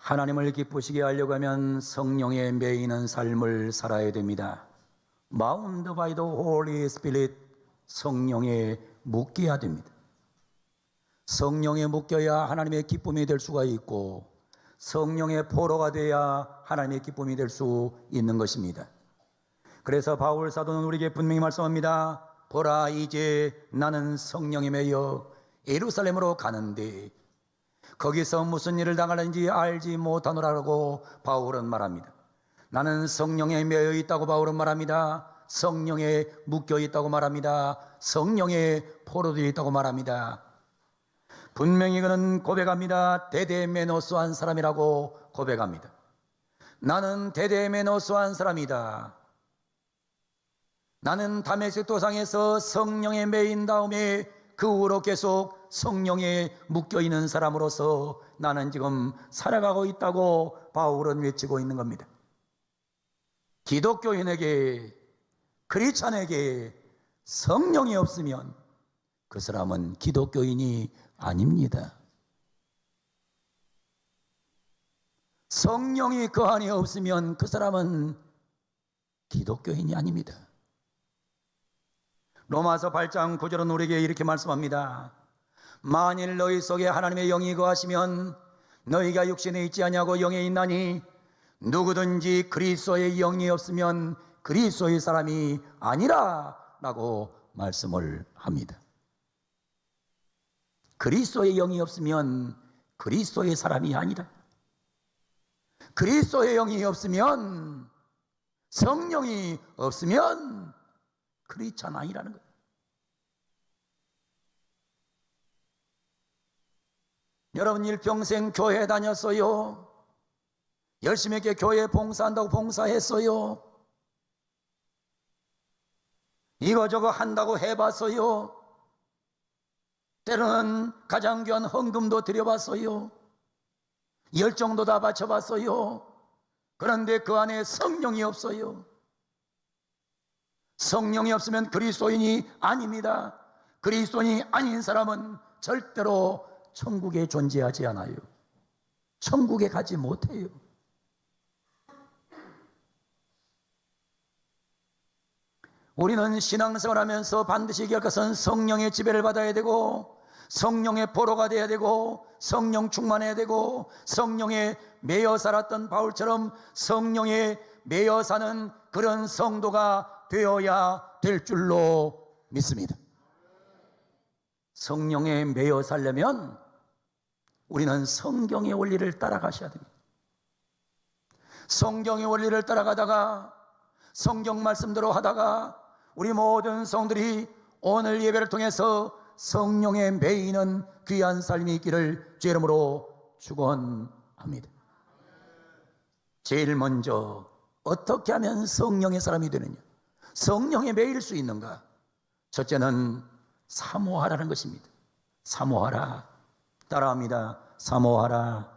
하나님을 기쁘시게 하려고 하면 성령에 매이는 삶을 살아야 됩니다. Bound by the Holy Spirit, 성령에 묶여야 됩니다. 성령에 묶여야 하나님의 기쁨이 될 수가 있고 성령의 포로가 돼야 하나님의 기쁨이 될 수 있는 것입니다. 그래서 바울 사도는 우리에게 분명히 말씀합니다. 보라, 이제 나는 성령에 매여 예루살렘으로 가는데 거기서 무슨 일을 당하는지 알지 못하노라고 바울은 말합니다. 나는 성령에 매여 있다고 바울은 말합니다. 성령에 묶여 있다고 말합니다. 성령에 포로되어 있다고 말합니다. 분명히 그는 고백합니다. 데데메노스한 사람이라고 고백합니다. 나는 데데메노스한 사람이다. 나는 다메섹 도상에서 성령에 매인 다음에 그 후로 계속 성령에 묶여있는 사람으로서 나는 지금 살아가고 있다고 바울은 외치고 있는 겁니다. 기독교인에게, 크리스찬에게 성령이 없으면 그 사람은 기독교인이 아닙니다. 성령이 그 안에 없으면 그 사람은 기독교인이 아닙니다. 로마서 8장 9절은 우리에게 이렇게 말씀합니다. 만일 너희 속에 하나님의 영이 거하시면 너희가 육신에 있지 아니하고 영에 있나니 누구든지 그리스도의 영이 없으면 그리스도의 사람이 아니라 라고 말씀을 합니다. 그리스도의 영이 없으면 그리스도의 사람이 아니라, 그리스도의 영이 없으면, 성령이 없으면 크리스찬 아니라는 거예요. 여러분 일평생 교회 다녔어요. 열심히 있게 교회 봉사한다고 봉사했어요. 이거저거 한다고 해봤어요. 때로는 가장 귀한 헌금도 드려봤어요. 열정도 다 바쳐봤어요. 그런데 그 안에 성령이 없어요. 성령이 없으면 그리스도인이 아닙니다. 그리스도인이 아닌 사람은 절대로 천국에 존재하지 않아요. 천국에 가지 못해요. 우리는 신앙생활 하면서 반드시 기억할 것은 성령의 지배를 받아야 되고 성령의 포로가 되어야 되고 성령 충만해야 되고 성령에 매여 살았던 바울처럼 성령에 매여 사는 그런 성도가 되어야 될 줄로 믿습니다. 성령에 매여 살려면 우리는 성경의 원리를 따라가셔야 됩니다. 성경의 원리를 따라가다가 성경 말씀대로 하다가 우리 모든 성들이 오늘 예배를 통해서 성령에 매이는 귀한 삶이 있기를 주 이름으로 축원합니다. 제일 먼저 어떻게 하면 성령의 사람이 되느냐, 성령에 매일 수 있는가? 첫째는 사모하라는 것입니다. 사모하라. 따라합니다. 사모하라.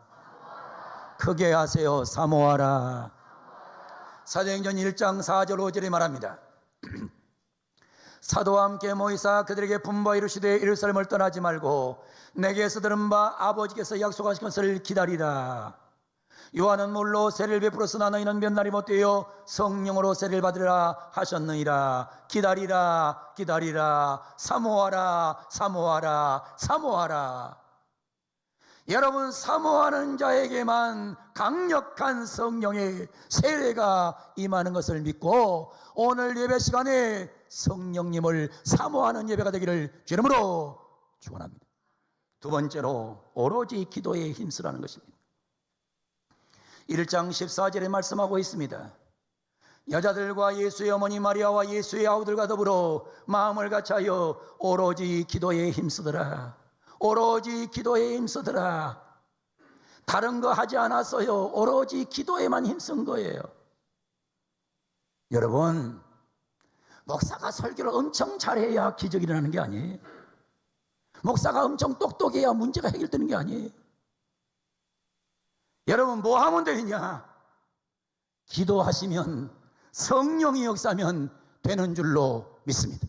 크게 하세요. 사모하라. 사도행전 1장 4절 5절에 말합니다. 사도와 함께 모이사 그들에게 분부하 이르시되 예루살렘을 떠나지 말고 내게서 들은 바 아버지께서 약속하신 것을 기다리라. 요한은 물로 세례를 베풀었으나 너희는 몇 날이 못되어 성령으로 세례를 받으라 하셨느니라. 기다리라, 기다리라. 사모하라, 사모하라, 사모하라. 여러분, 사모하는 자에게만 강력한 성령의 세례가 임하는 것을 믿고 오늘 예배 시간에 성령님을 사모하는 예배가 되기를 주 이름으로 축원합니다. 두 번째로 오로지 기도에 힘쓰라는 것입니다. 1장 14절에 말씀하고 있습니다. 여자들과 예수의 어머니 마리아와 예수의 아우들과 더불어 마음을 같이하여 오로지 기도에 힘쓰더라. 오로지 기도에 힘쓰더라. 다른 거 하지 않았어요. 오로지 기도에만 힘쓴 거예요. 여러분, 목사가 설교를 엄청 잘해야 기적이 일어나는 게 아니에요. 목사가 엄청 똑똑해야 문제가 해결되는 게 아니에요. 여러분, 뭐 하면 되느냐? 기도하시면 성령이 역사하면 되는 줄로 믿습니다.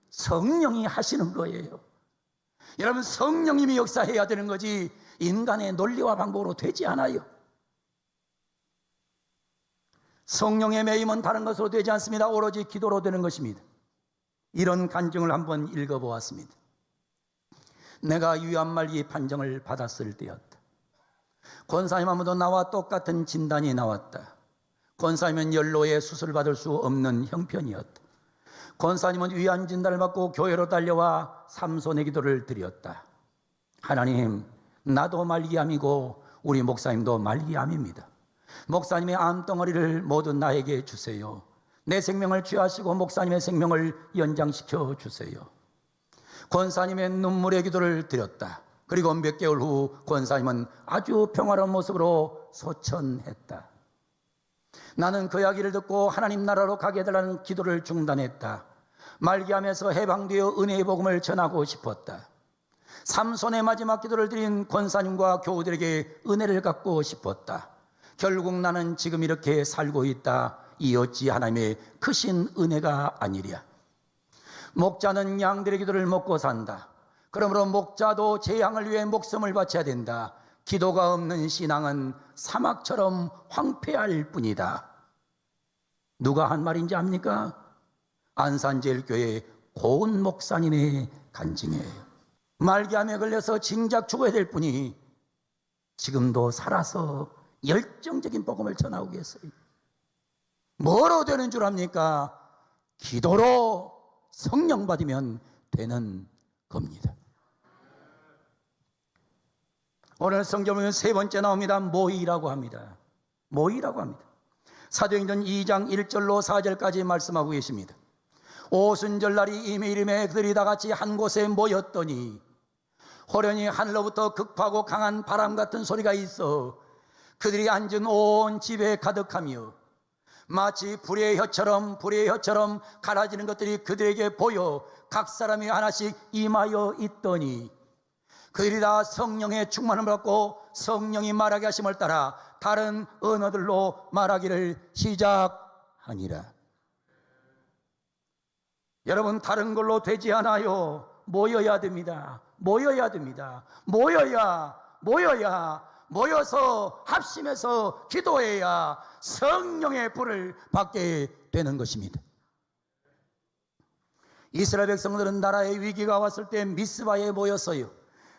성령이 하시는 거예요. 여러분, 성령님이 역사해야 되는 거지 인간의 논리와 방법으로 되지 않아요. 성령의 매임은 다른 것으로 되지 않습니다. 오로지 기도로 되는 것입니다. 이런 간증을 한번 읽어보았습니다. 내가 유한말기 판정을 받았을 때였다. 권사님 아무도 나와 똑같은 진단이 나왔다. 권사님은 연로에 수술받을 수 없는 형편이었다. 권사님은 위안 진단을 받고 교회로 달려와 삼손의 기도를 드렸다. 하나님, 나도 말기암이고 우리 목사님도 말기암입니다. 목사님의 암덩어리를 모두 나에게 주세요. 내 생명을 취하시고 목사님의 생명을 연장시켜 주세요. 권사님의 눈물의 기도를 드렸다. 그리고 몇 개월 후 권사님은 아주 평화로운 모습으로 소천했다. 나는 그 이야기를 듣고 하나님 나라로 가게 해달라는 기도를 중단했다. 말기암에서 해방되어 은혜의 복음을 전하고 싶었다. 삼손의 마지막 기도를 드린 권사님과 교우들에게 은혜를 갖고 싶었다. 결국 나는 지금 이렇게 살고 있다. 이 어찌 하나님의 크신 은혜가 아니랴. 목자는 양들의 기도를 먹고 산다. 그러므로 목자도 제 양을 위해 목숨을 바쳐야 된다. 기도가 없는 신앙은 사막처럼 황폐할 뿐이다. 누가 한 말인지 압니까? 안산제일교회 고은 목사님의 간증이에요. 말기암에 걸려서 진작 죽어야 될 분이 지금도 살아서 열정적인 복음을 전하고 계세요. 뭐로 되는 줄 압니까? 기도로 성령 받으면 되는 겁니다. 오늘 성경은 세 번째 나옵니다. 모의라고 합니다. 모의라고 합니다. 사도행전 2장 1절로 4절까지 말씀하고 계십니다. 오순절날이 이미 이름에 그들이 다 같이 한 곳에 모였더니 호련히 하늘로부터 급하고 강한 바람 같은 소리가 있어 그들이 앉은 온 집에 가득하며 마치 불의 혀처럼 갈아지는 것들이 그들에게 보여 각 사람이 하나씩 임하여 있더니 그들이 다 성령의 충만을 받고 성령이 말하게 하심을 따라 다른 언어들로 말하기를 시작하니라. 여러분, 다른 걸로 되지 않아요. 모여야 됩니다. 모여야 됩니다. 모여서 합심해서 기도해야 성령의 불을 받게 되는 것입니다. 이스라엘 백성들은 나라의 위기가 왔을 때 미스바에 모였어요.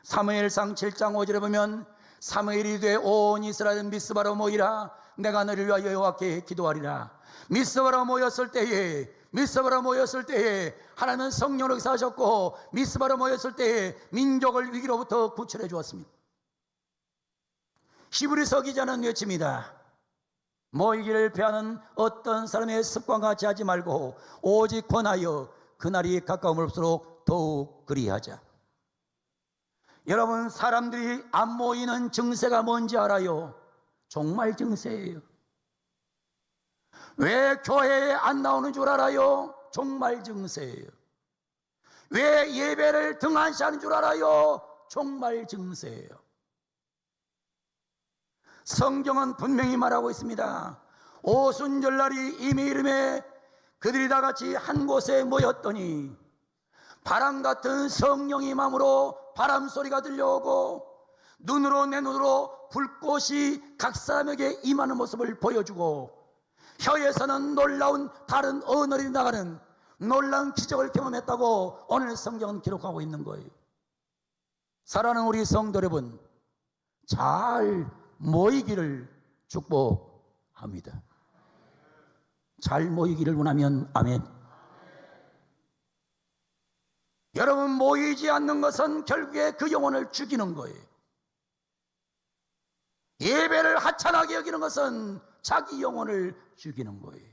사무엘상 7장 5절에 보면 사무엘이 이르되 온 이스라엘 미스바로 모이라. 내가 너를 위하여 여호와께 기도하리라. 미스바로 모였을 때에 하나님은 성령으로 역사하셨고 미스바로 모였을 때에 민족을 위기로부터 구출해 주었습니다. 히브리서 기자는 외칩니다. 모이기를 피하는 어떤 사람의 습관과 같이 하지 말고 오직 권하여 그날이 가까움을수록 더욱 그리하자. 여러분, 사람들이 안 모이는 증세가 뭔지 알아요? 종말 증세예요. 왜 교회에 안 나오는 줄 알아요? 종말 증세예요. 왜 예배를 등한시하는 줄 알아요? 종말 증세예요. 성경은 분명히 말하고 있습니다. 오순절날이 이미 이름에 그들이 다 같이 한 곳에 모였더니 바람 같은 성령의 마음으로 바람 소리가 들려오고 내 눈으로 불꽃이 각 사람에게 임하는 모습을 보여주고 혀에서는 놀라운 다른 언어들이 나가는 놀라운 기적을 경험했다고 오늘 성경은 기록하고 있는 거예요. 사랑하는 우리 성도 여러분, 잘 모이기를 축복합니다. 잘 모이기를 원하면 아멘. 여러분, 모이지 않는 것은 결국에 그 영혼을 죽이는 거예요. 예배를 하찮게 여기는 것은 자기 영혼을 죽이는 거예요.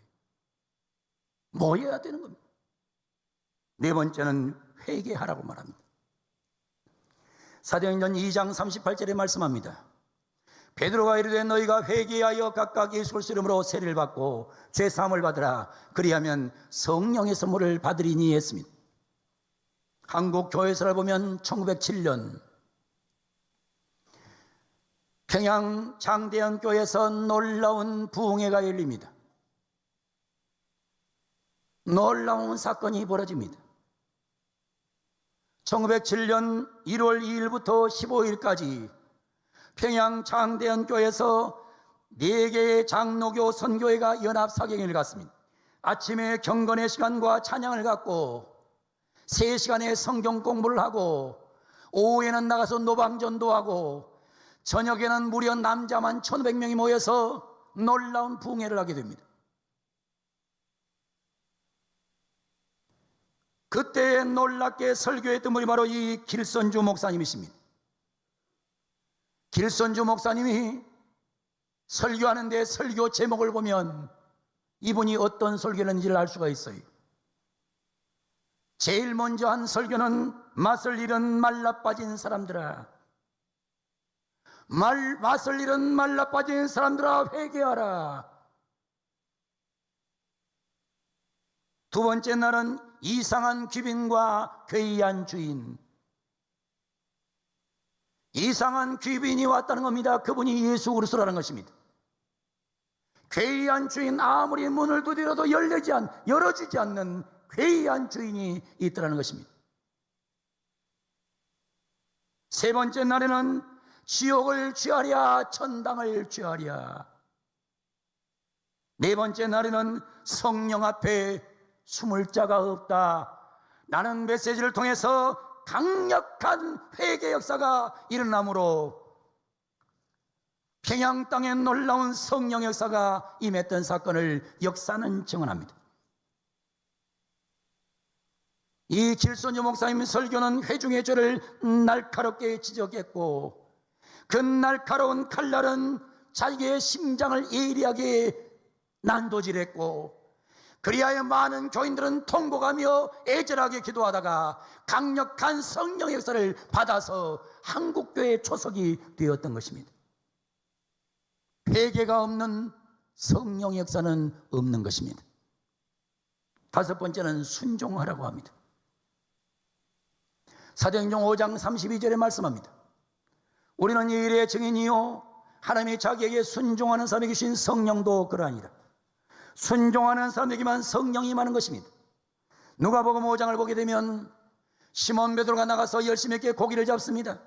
모여야 되는 겁니다. 네 번째는 회개하라고 말합니다. 사도행전 2장 38절에 말씀합니다. 베드로가 이르되 너희가 회개하여 각각 예수 그리스도 이름으로 세례를 받고 죄 사함을 받으라. 그리하면 성령의 선물을 받으리니 했습니다. 한국 교회사를 보면 1907년 평양 장대현 교회에서 놀라운 부흥회가 열립니다. 놀라운 사건이 벌어집니다. 1907년 1월 2일부터 15일까지 평양 장대연교에서 4개의 장로교 선교회가 연합사경을 갖습니다. 아침에 경건의 시간과 찬양을 갖고 3시간의 성경 공부를 하고 오후에는 나가서 노방전도 하고 저녁에는 무려 남자만 1,500명이 모여서 놀라운 부흥회를 하게 됩니다. 그때 놀랍게 설교했던 분이 바로 이 길선주 목사님이십니다. 길선주 목사님이 설교하는데 설교 제목을 보면 이분이 어떤 설교를 했는지를 알 수가 있어요. 제일 먼저 한 설교는 맛을 잃은 말라빠진 사람들아, 맛을 잃은 말라빠진 사람들아 회개하라. 두 번째 날은 이상한 귀빈과 괴이한 주인. 이상한 귀빈이 왔다는 겁니다. 그분이 예수 그리스도라는 것입니다. 괴이한 주인, 아무리 문을 두드려도 열어주지 않는 괴이한 주인이 있더라는 것입니다. 세 번째 날에는 지옥을 취하랴 천당을 취하랴. 네 번째 날에는 성령 앞에 숨을 자가 없다. 나는 메시지를 통해서 강력한 회개 역사가 일어나므로 평양 땅에 놀라운 성령 역사가 임했던 사건을 역사는 증언합니다. 이 길선주 목사님 설교는 회중의 죄를 날카롭게 지적했고 그 날카로운 칼날은 자기의 심장을 예리하게 난도질했고 그리하여 많은 교인들은 통곡하며 애절하게 기도하다가 강력한 성령의 역사를 받아서 한국교회의 초석이 되었던 것입니다. 회개가 없는 성령의 역사는 없는 것입니다. 다섯 번째는 순종하라고 합니다. 사도행전 5장 32절에 말씀합니다. 우리는 이 일의 증인이요 하나님이 자기에게 순종하는 사람에게 주신 성령도 그러하니라. 순종하는 사람에게만 성령이 임하는 것입니다. 누가복음 5장을 보게 되면 시몬 베드로가 나가서 열심히 있게 고기를 잡습니다.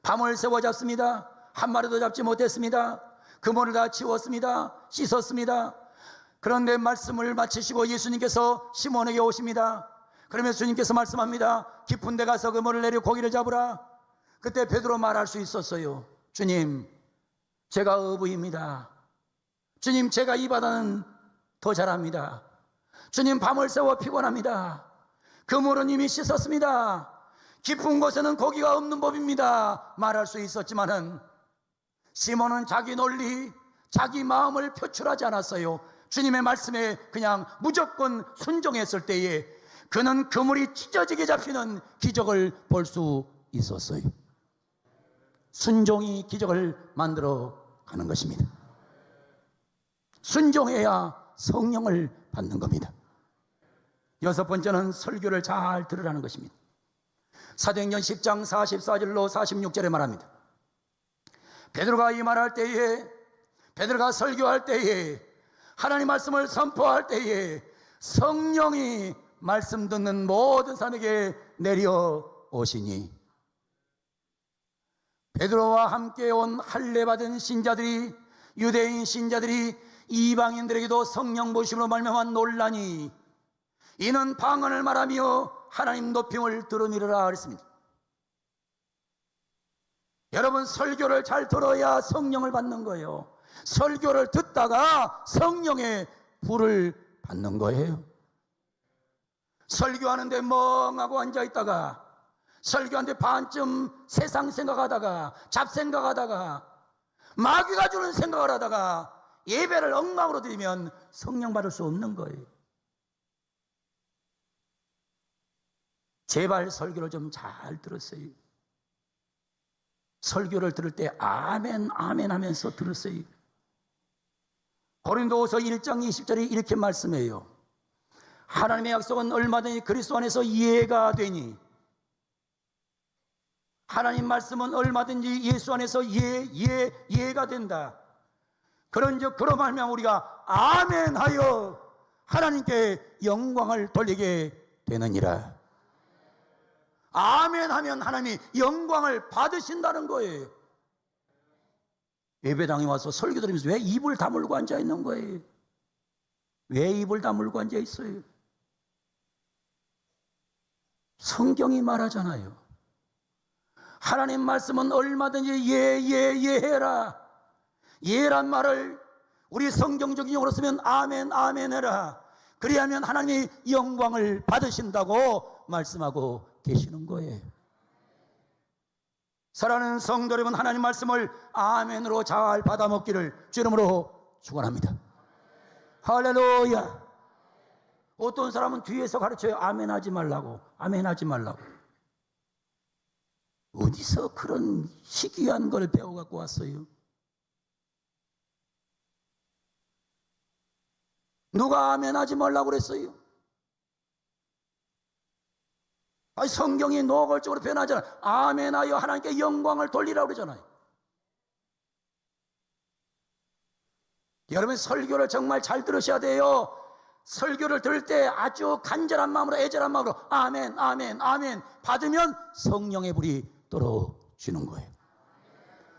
밤을 새워 잡습니다. 한 마리도 잡지 못했습니다. 그물을 다 치웠습니다. 씻었습니다. 그런데 말씀을 마치시고 예수님께서 시몬에게 오십니다. 그러면 주님께서 말씀합니다. 깊은 데 가서 그물을 내려 고기를 잡으라. 그때 베드로 말할 수 있었어요. 주님, 제가 어부입니다. 주님, 제가 이 바다는 더 잘합니다. 주님, 밤을 새워 피곤합니다. 그물은 이미 씻었습니다. 깊은 곳에는 고기가 없는 법입니다. 말할 수 있었지만은 시몬은 자기 논리, 자기 마음을 표출하지 않았어요. 주님의 말씀에 그냥 무조건 순종했을 때에 그는 그물이 찢어지게 잡히는 기적을 볼 수 있었어요. 순종이 기적을 만들어 가는 것입니다. 순종해야 성령을 받는 겁니다. 여섯 번째는 설교를 잘 들으라는 것입니다. 사도행전 10장 44절로 46절에 말합니다. 베드로가 이 말할 때에, 베드로가 설교할 때에, 하나님 말씀을 선포할 때에 성령이 말씀 듣는 모든 사람에게 내려오시니 베드로와 함께 온 할례받은 신자들이, 유대인 신자들이 이방인들에게도 성령 부으심으로 말미암아 놀라니 이는 방언을 말하며 하나님 높임을 들으미르라 그랬습니다. 여러분, 설교를 잘 들어야 성령을 받는 거예요. 설교를 듣다가 성령의 불을 받는 거예요. 설교하는데 멍하고 앉아있다가, 설교하는데 반쯤 세상 생각하다가, 잡생각하다가, 마귀가 주는 생각을 하다가 예배를 엉망으로 드리면 성령 받을 수 없는 거예요. 제발 설교를 좀 잘 들었어요. 설교를 들을 때 아멘 아멘 하면서 들었어요. 고린도후서 1장 20절에 이렇게 말씀해요. 하나님의 약속은 얼마든지 그리스도 안에서 이해가 되니, 하나님 말씀은 얼마든지 예수 안에서 이해가 된다. 그런즉 그로 말미암아 우리가 아멘하여 하나님께 영광을 돌리게 되느니라. 아멘 하면 하나님이 영광을 받으신다는 거예요. 예배당에 와서 설교 들으면서 왜 입을 다물고 앉아 있는 거예요? 왜 입을 다물고 앉아 있어요? 성경이 말하잖아요. 하나님 말씀은 얼마든지 예 해라. 예란 말을 우리 성경적인 용어로 쓰면 아멘 아멘 해라. 그리하면 하나님이 영광을 받으신다고 말씀하고 계시는 거예요. 사랑하는 성도 여러분, 하나님 말씀을 아멘으로 잘 받아먹기를 주 이름으로 축원합니다. 할렐루야. 어떤 사람은 뒤에서 가르쳐요. 아멘 하지 말라고. 아멘 하지 말라고. 어디서 그런 희귀한 걸 배워갖고 왔어요? 누가 아멘 하지 말라고 그랬어요? 아니, 성경이 노골적으로 표현하잖아요. 아멘하여 하나님께 영광을 돌리라고 그러잖아요. 여러분, 설교를 정말 잘 들으셔야 돼요. 설교를 들을 때 아주 간절한 마음으로, 애절한 마음으로 아멘 아멘 아멘 받으면 성령의 불이 떨어지는 거예요.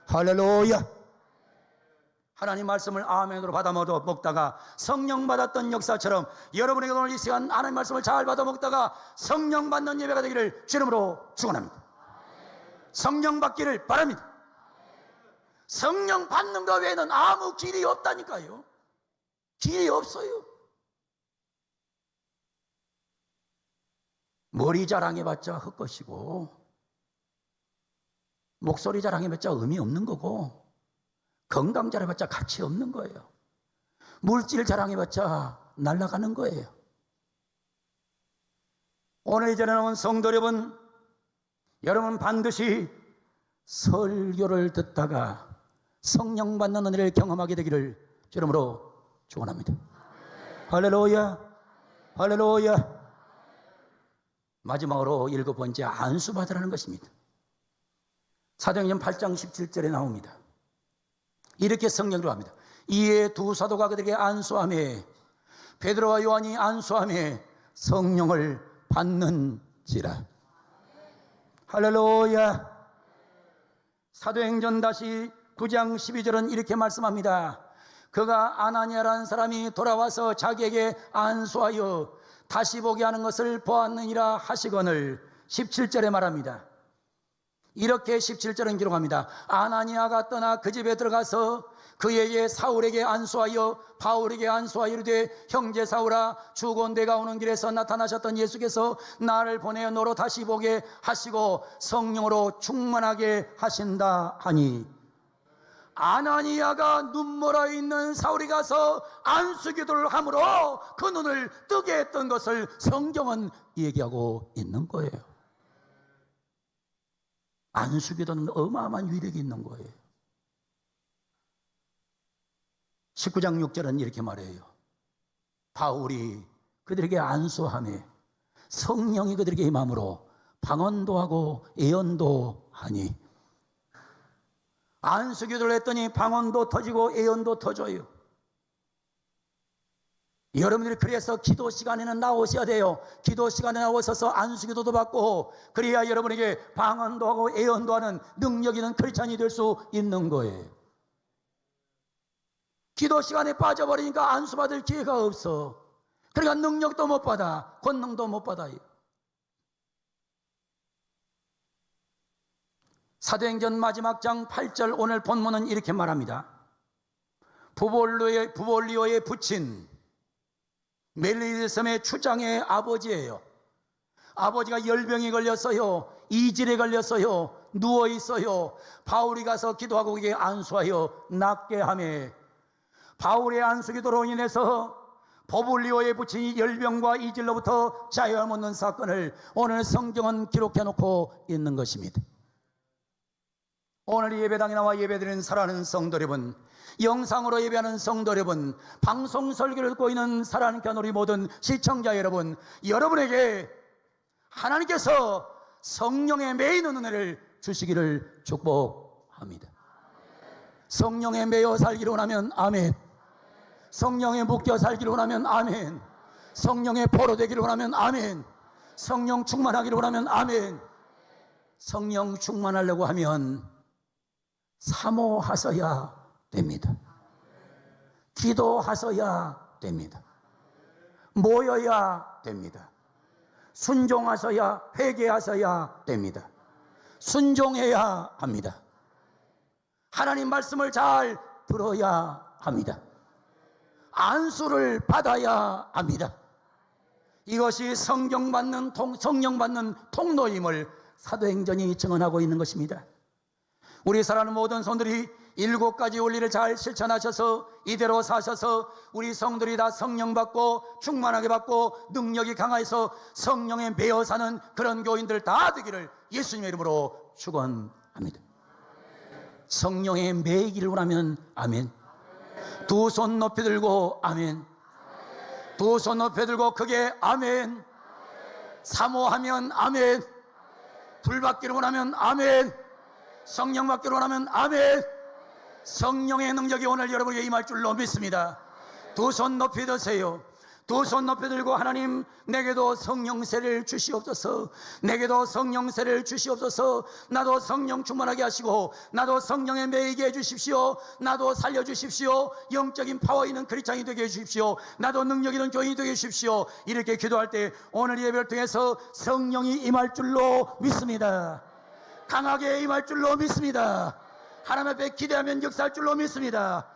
할렐루야. 하나님 말씀을 아멘으로 받아 먹다가 성령 받았던 역사처럼 여러분에게 오늘 이 시간 하나님 말씀을 잘 받아 먹다가 성령 받는 예배가 되기를 주 이름으로 축원합니다. 성령 받기를 바랍니다. 성령 받는 것 외에는 아무 길이 없다니까요. 길이 없어요. 머리 자랑해봤자 헛것이고, 목소리 자랑해봤자 의미 없는 거고, 건강 자랑해봤자 가치 없는 거예요. 물질 자랑해봤자 날아가는 거예요. 오늘 이 자리에 나온 성도 여러분 반드시 설교를 듣다가 성령 받는 은혜를 경험하게 되기를 주름으로 축원합니다. 할렐루야, 할렐루야. 마지막으로 7번째, 안수받으라는 것입니다. 사도행전 8장 17절에 나옵니다. 이렇게 성경으로 합니다. 이에 두 사도가 그들에게 안수하며 베드로와 요한이 안수하며 성령을 받는지라. 할렐루야. 사도행전 다시 9장 12절은 이렇게 말씀합니다. 그가 아나니아라는 사람이 돌아와서 자기에게 안수하여 다시 보게 하는 것을 보았느니라 하시거늘. 17절에 말합니다. 이렇게 17절은 기록합니다. 아나니아가 떠나 그 집에 들어가서 그에게 사울에게 안수하여 바울에게 안수하여 이르되 형제 사울아, 죽은 내가 오는 길에서 나타나셨던 예수께서 나를 보내어 너로 다시 보게 하시고 성령으로 충만하게 하신다 하니, 아나니아가 눈멀어 있는 사울이 가서 안수기도를 함으로 그 눈을 뜨게 했던 것을 성경은 얘기하고 있는 거예요. 안수기도는 어마어마한 위력이 있는 거예요. 19장 6절은 이렇게 말해요. 바울이 그들에게 안수하며 성령이 그들에게 임함으로 방언도 하고 예언도 하니. 안수기도를 했더니 방언도 터지고 예언도 터져요. 여러분들이 그래서 기도 시간에는 나오셔야 돼요. 기도 시간에 나오셔서 안수기도도 받고, 그래야 여러분에게 방언도 하고 예언도 하는 능력 있는 크리스찬이 될 수 있는 거예요. 기도 시간에 빠져버리니까 안수받을 기회가 없어. 그러니까 능력도 못 받아, 권능도 못 받아요. 사도행전 마지막 장 8절 오늘 본문은 이렇게 말합니다. 부볼리오의 부친 멜리데 섬의 추장의 아버지예요. 아버지가 열병이 걸렸어요. 이질에 걸렸어요. 누워있어요. 바울이 가서 기도하고 그에게 안수하여 낫게 하며, 바울의 안수기도로 인해서 부볼리오의 부친이 열병과 이질로부터 자유함 얻는 사건을 오늘 성경은 기록해놓고 있는 것입니다. 오늘 예배당에 나와 예배드리는 사랑하는 성도 여러분, 영상으로 예배하는 성도 여러분, 방송 설교를 듣고 있는 사랑하는 우리 모든 시청자 여러분, 여러분에게 하나님께서 성령의 매이는 은혜를 주시기를 축복합니다. 성령에 매여 살기로 원하면 아멘. 성령에 묶여 살기로 원하면 아멘. 성령에 포로되기로 원하면 아멘. 성령 충만하기로 원하면 아멘. 성령 충만하려고 하면 사모하셔야 됩니다. 기도하셔야 됩니다. 모여야 됩니다. 순종하셔야, 회개하셔야 됩니다. 순종해야 합니다. 하나님 말씀을 잘 들어야 합니다. 안수를 받아야 합니다. 이것이 성령 받는 통로임을 사도행전이 증언하고 있는 것입니다. 우리 사랑하는 모든 성들이 7가지 원리를 잘 실천하셔서 이대로 사셔서 우리 성들이 다 성령 받고 충만하게 받고 능력이 강하여서 성령에 매여 사는 그런 교인들 다 되기를 예수님의 이름으로 축원합니다. 성령에 매이기를 원하면 아멘. 두 손 높이 들고 아멘. 두 손 높이 들고 크게 아멘. 사모하면 아멘. 불 받기를 원하면 아멘. 성령 받기를 원하면 아멘. 성령의 능력이 오늘 여러분에게 임할 줄로 믿습니다. 두 손 높이 드세요. 두 손 높이 들고 하나님, 내게도 성령세를 주시옵소서. 내게도 성령세를 주시옵소서. 나도 성령 충만하게 하시고 나도 성령에 매이게 해주십시오. 나도 살려주십시오. 영적인 파워 있는 크리스찬이 되게 해주십시오. 나도 능력 있는 교인이 되게 해주십시오. 이렇게 기도할 때 오늘 예배를 통해서 성령이 임할 줄로 믿습니다. 강하게 임할 줄로 믿습니다. 하나님 앞에 기대하면 역사할 줄로 믿습니다.